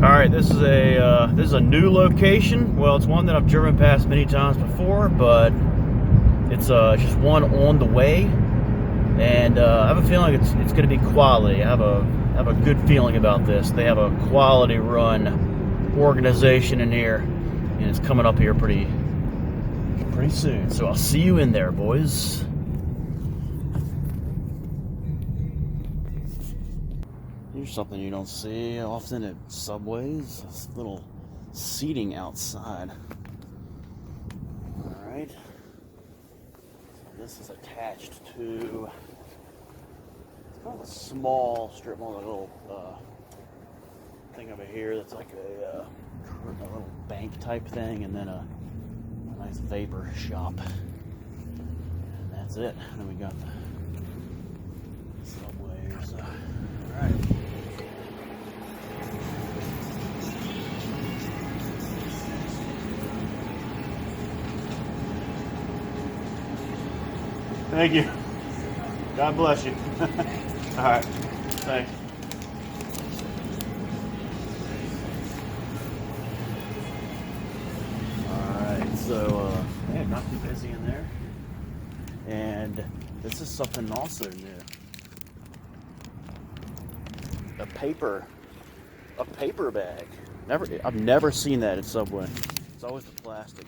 Alright, this is a new location. Well, it's one that I've driven past many times before, but it's just one on the way, and I have a feeling it's going to be quality. I have a good feeling about this. They have a quality run organization in here, and it's coming up here pretty soon. So I'll see you in there, boys. Here's something you don't see often at Subways. This little seating outside. Alright. This is attached to, it's kind of a small strip mall, a little thing over here that's like a little bank type thing, and then a nice vapor shop. And that's it. And then we got the Subways. Alright. Thank you. God bless you. All right. Thanks. All right. So, yeah, not too busy in there. And this is something also new. A paper bag. I've never seen that at Subway. It's always the plastic.